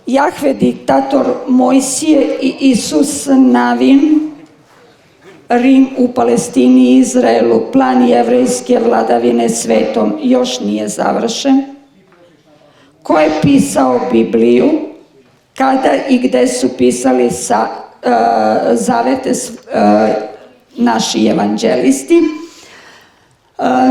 Jahve diktator, Mojsije i Isus Navin, Rim u Palestini i Izraelu, plan jevrejske vladavine svetom još nije završen. Ko je pisao Bibliju, kada i gde su pisali zavete naši evanđelisti.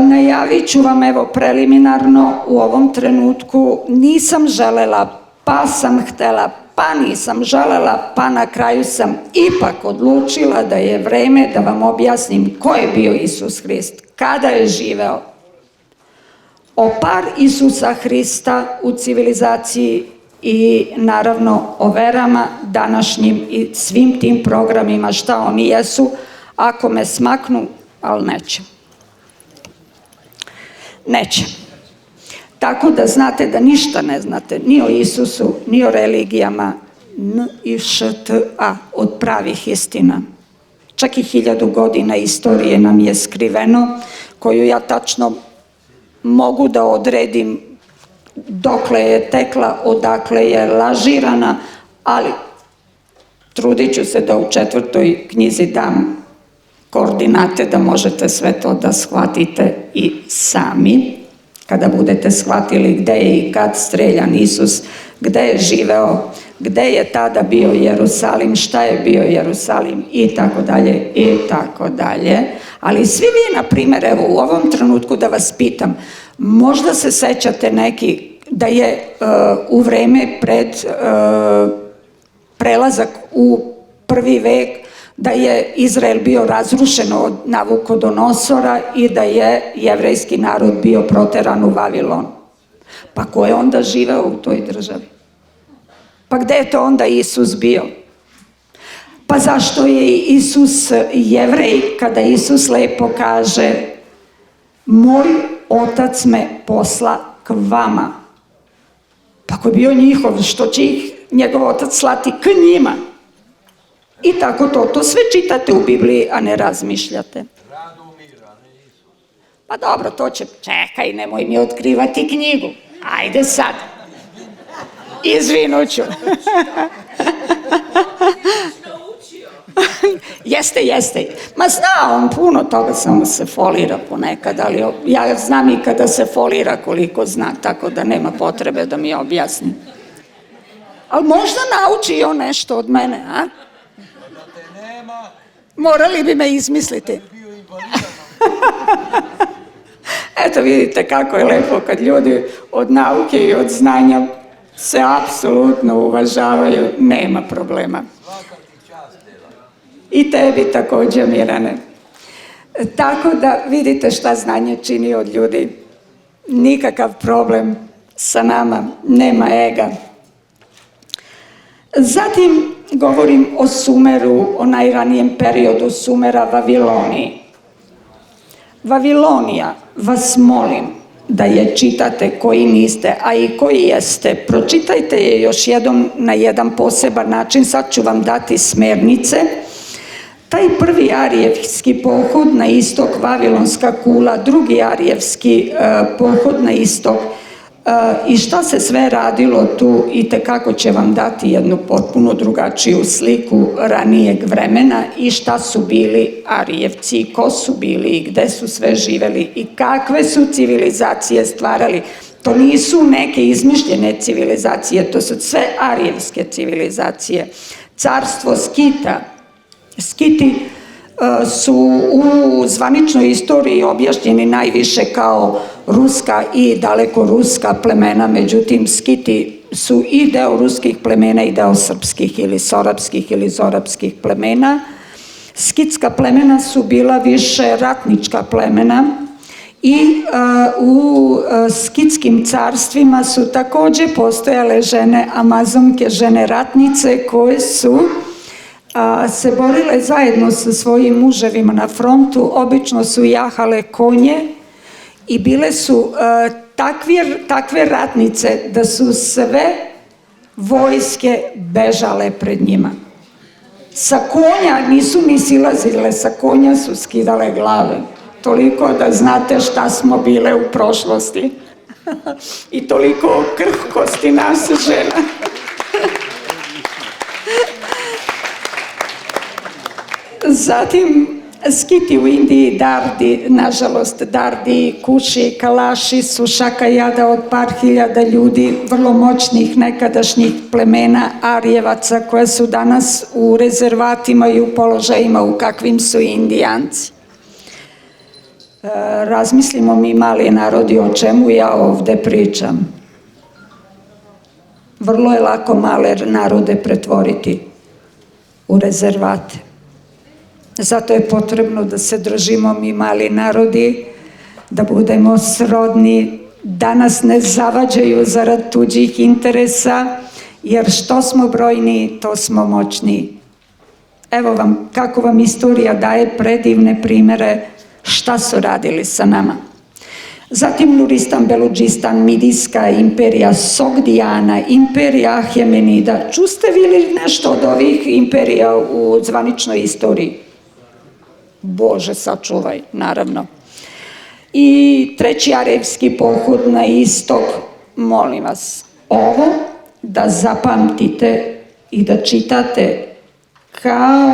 Najavit ću vam, evo, preliminarno u ovom trenutku, nisam želela, pa sam htela, pa nisam želela, pa na kraju sam ipak odlučila da je vreme da vam objasnim ko je bio Isus Hrist, kada je živeo. O par Isusa Hrista u civilizaciji i naravno o verama današnjim i svim tim programima šta oni jesu, ako me smaknu, ali neće. Neće. Tako da znate da ništa ne znate ni o Isusu, ni o religijama, NIŠTA od pravih istina. Čak i 1000 godina istorije nam je skriveno, koju ja tačno mogu da odredim dokle je tekla, odakle je lažirana, ali trudit ću se da u 4. knjizi dam koordinate da možete sve to da shvatite i sami. Kada budete shvatili gde je i kad streljan Isus, gde je živeo, gde je tada bio Jerusalim, šta je bio Jerusalim i tako dalje i tako dalje. Ali svi vi, na primjer, evo u ovom trenutku da vas pitam, možda se sećate neki da je u vreme pred prelazak u 1. vek, da je Izrael bio razrušen od Navukodonosora i da je jevrejski narod bio proteran u Vavilon. Pa ko je onda živeo u toj državi? Pa gde je to onda Isus bio? Pa zašto je Isus Jevrej, kada Isus lepo kaže moj otac me posla k vama? Pa ko je bio njihov, što će ih njegov otac slati k njima? I tako to sve čitate u Bibliji, a ne razmišljate. Pa dobro, to će, čekaj, nemoj mi otkrivati knjigu. Ajde sad. Izvinuću. Jeste. Ma zna on puno toga, samo se folira ponekad, ali ja znam i kada se folira koliko zna, tako da nema potrebe da mi objasni. Ali možda nauči i on nešto od mene, a? Morali bi me izmisliti. Eto vidite kako je lepo kad ljudi od nauke i od znanja se apsolutno uvažavaju, nema problema. I tebi također, Mirane. Tako da vidite šta znanje čini od ljudi. Nikakav problem sa nama, nema ega. Zatim govorim o Sumeru, o najranijem periodu Sumera, Vaviloniji. Vavilonija, vas molim da je čitate koji niste, a i koji jeste. Pročitajte je još jednom na jedan poseban način, sad ću vam dati smernice. Taj prvi arijevski pohod na istok, Vavilonska kula, drugi arijevski pohod na istok, i šta se sve radilo tu i tekako će vam dati jednu potpuno drugačiju sliku ranijeg vremena i šta su bili Arijevci, i ko su bili i gde su sve živeli i kakve su civilizacije stvarali. To nisu neke izmišljene civilizacije, to su sve arijevske civilizacije. Carstvo Skita. Skiti su u zvaničnoj istoriji objašnjeni najviše kao ruska i daleko ruska plemena, međutim Skiti su i deo ruskih plemena i deo srpskih ili sorapskih ili zorapskih plemena. Skitska plemena su bila više ratnička plemena i u skitskim carstvima su također postojale žene amazonke, žene ratnice koje su se borile zajedno sa svojim muževima na frontu, obično su jahale konje i bile su takve ratnice da su sve vojske bežale pred njima. Sa konja nisu ni silazile, sa konja su skidale glave. Toliko da znate šta smo bile u prošlosti. I toliko o krhkosti nas žena. Zatim, skiti u Indiji, dardi, nažalost, dardi, kuši, kalaši su šaka jada od par hiljada ljudi, vrlo moćnih nekadašnjih plemena Arijevaca koje su danas u rezervatima i u položajima u kakvim su Indijanci. Razmislimo mi, mali narodi, o čemu ja ovde pričam. Vrlo je lako male narode pretvoriti u rezervate. Zato je potrebno da se držimo mi, mali narodi, da budemo srodni, da nas ne zavađaju zarad tuđih interesa, jer što smo brojni, to smo moćni. Evo vam, kako vam istorija daje predivne primere šta su radili sa nama. Zatim Nuristan, Beludžistan, Midijska imperija, Sogdijana, imperija Ahjemenida. Čuste vi nešto od ovih imperija u zvaničnoj istoriji? Bože, sačuvaj, naravno. I treći arapski pohod na istok, molim vas, ovo da zapamtite i da čitate kao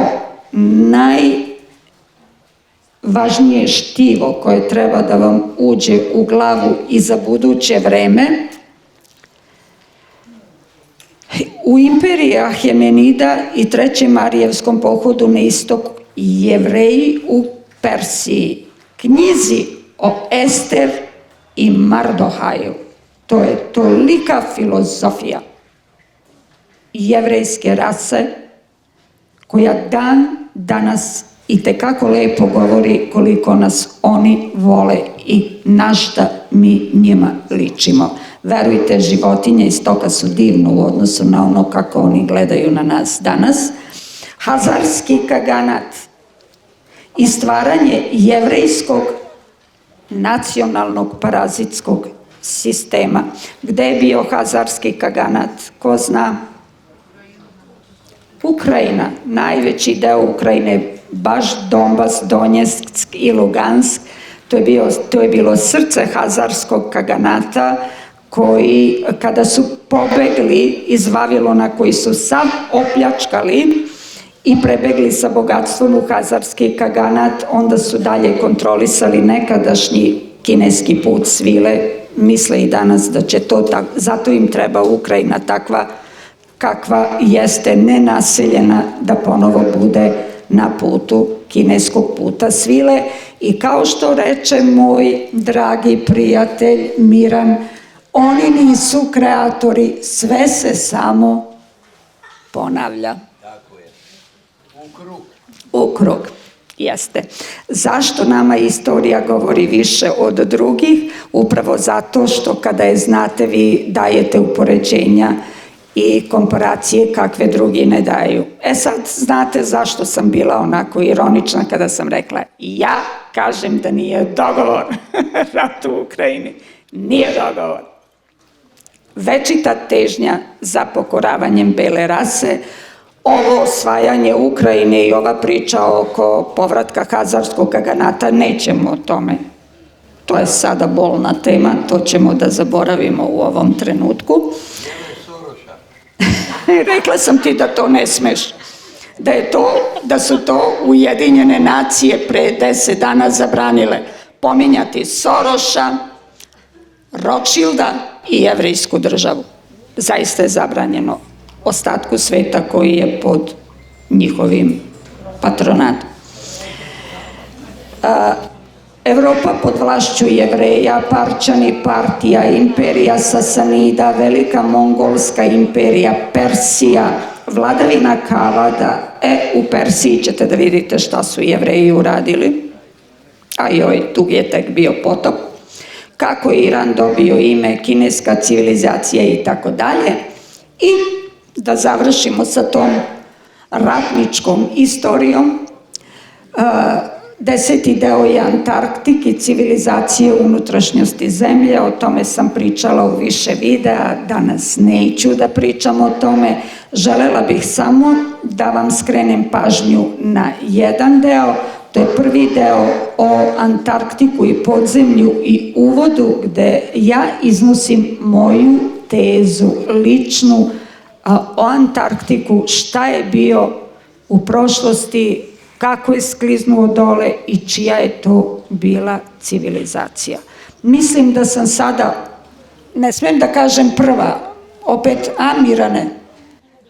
najvažnije štivo koje treba da vam uđe u glavu i za buduće vreme. U imperiji Ahjemenida i trećem arijevskom pohodu na istok Jevreji u Persiji, knjizi o Ester i Mardohaju. To je tolika filozofija jevrejske rase koja dan danas itekako lepo govori koliko nas oni vole i na šta mi njima ličimo. Verujte, životinje i stoka su divno u odnosu na ono kako oni gledaju na nas danas. Hazarski kaganat i stvaranje jevrejskog nacionalnog parazitskog sistema. Gde je bio Hazarski kaganat? Ko zna? Ukrajina, najveći deo Ukrajine, baš Donbas, Donjeck i Lugansk, to je bilo srce Hazarskog kaganata koji, kada su pobegli iz Vavilona, koji su sav opljačkali i prebegli sa bogatstvom u Hazarski kaganat, onda su dalje kontrolisali nekadašnji kineski put svile. Misle i danas da će to tako, zato im treba Ukrajina takva kakva jeste, nenaseljena, da ponovo bude na putu kineskog puta svile. I kao što reče moj dragi prijatelj Miran, oni nisu kreatori, sve se samo ponavlja. Tako je. U krug. U krug, jeste. Zašto nama istorija govori više od drugih? Upravo zato što kada je znate, vi dajete upoređenja i komparacije kakve drugi ne daju. Sad znate zašto sam bila onako ironična kada sam rekla ja kažem da nije dogovor rat u Ukrajini. Nije dogovor. Večita težnja za pokoravanjem bele rase, ovo osvajanje Ukrajine i ova priča oko povratka Hazarskog kaganata, nećemo o tome. To je sada bolna tema, to ćemo da zaboravimo u ovom trenutku. Rekla sam ti da to ne smeš, da su to Ujedinjene nacije pre 10 dana zabranile. Pominjati Soroša, Rothschilda i jevrejsku državu. Zaista je zabranjeno ostatku sveta koji je pod njihovim patronatom. Evropa pod vlašću Jevreja, Parčani, Partija, imperija Sasanida, Velika Mongolska imperija, Persija, vladavina Kavada. U Persiji ćete da vidite šta su Jevreji uradili. A joj, tu je tek bio potop. Kako je Iran dobio ime, kineska civilizacija i tako dalje. I da završimo sa tom ratničkom istorijom. 10. deo je Antarktik i civilizacije unutrašnjosti zemlje, o tome sam pričala u više videa, danas neću da pričam o tome. Želela bih samo da vam skrenem pažnju na jedan deo, to je prvi deo o Antarktiku i podzemlju i uvodu, gde ja iznosim moju tezu ličnu o Antarktiku, šta je bio u prošlosti, kako je skliznuo dole i čija je to bila civilizacija. Mislim da sam sada, ne smijem da kažem prva, opet,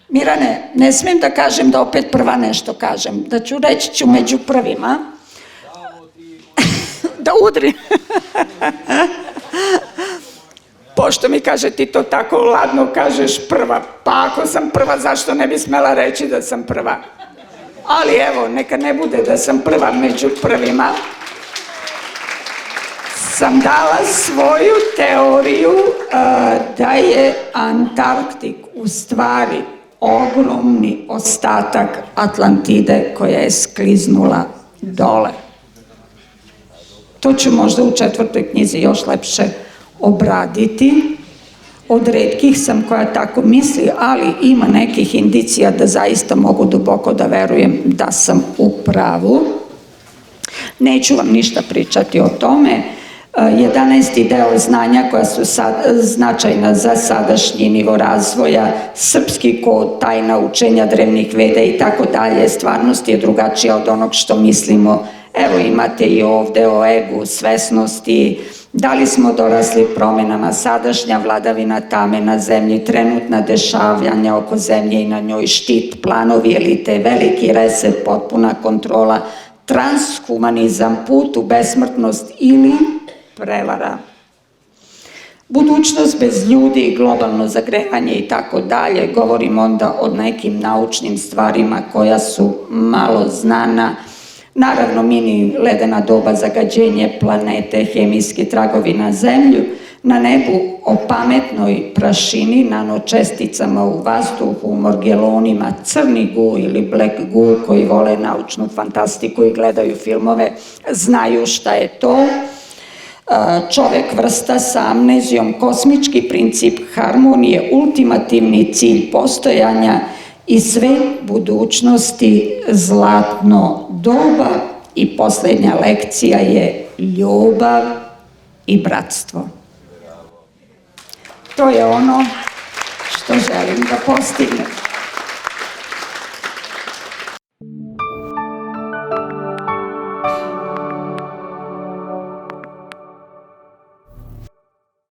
Mirane, ne smijem da kažem da opet prva nešto kažem, da ću reći ću među prvima. Da udri. Pošto mi kaže ti to tako ladno kažeš prva, pa ako sam prva zašto ne bi smela reći da sam prva? Ali evo, neka ne bude da sam prva među prvima. Sam dala svoju teoriju da je Antarktik u stvari ogromni ostatak Atlantide koja je skliznula dole. To ću možda u 4. knjizi još lepše obraditi. Od retkih sam koja tako misli, ali ima nekih indicija da zaista mogu duboko da verujem da sam u pravu. Neću vam ništa pričati o tome. 11. deo znanja koja su značajna za sadašnji nivo razvoja, srpski kod, tajna učenja drevnih veda i tako dalje, stvarnost je drugačija od onog što mislimo. Evo imate i ovde o egu, svesnosti, da li smo dorasli promenama, sadašnja vladavina tame na zemlji, trenutna dešavanja oko zemlje i na njoj, štit, planovi elite, veliki reset, potpuna kontrola, transhumanizam, put u besmrtnost ili prevara. Budućnost bez ljudi, globalno zagrevanje i tako dalje, govorim onda o nekim naučnim stvarima koja su malo znana. Naravno, mini ledena doba, zagađenje planete, hemijski tragovi na zemlju, na nebu o pametnoj prašini, nanočesticama u vazduhu, morgelonima, crni gu ili black gu koji vole naučnu fantastiku i gledaju filmove, znaju šta je to. Čovek vrsta sa amnezijom, kosmički princip harmonije, ultimativni cilj postojanja i svet budućnosti, zlatno doba i posljednja lekcija je ljubav i bratstvo. To je ono što želim da postignem.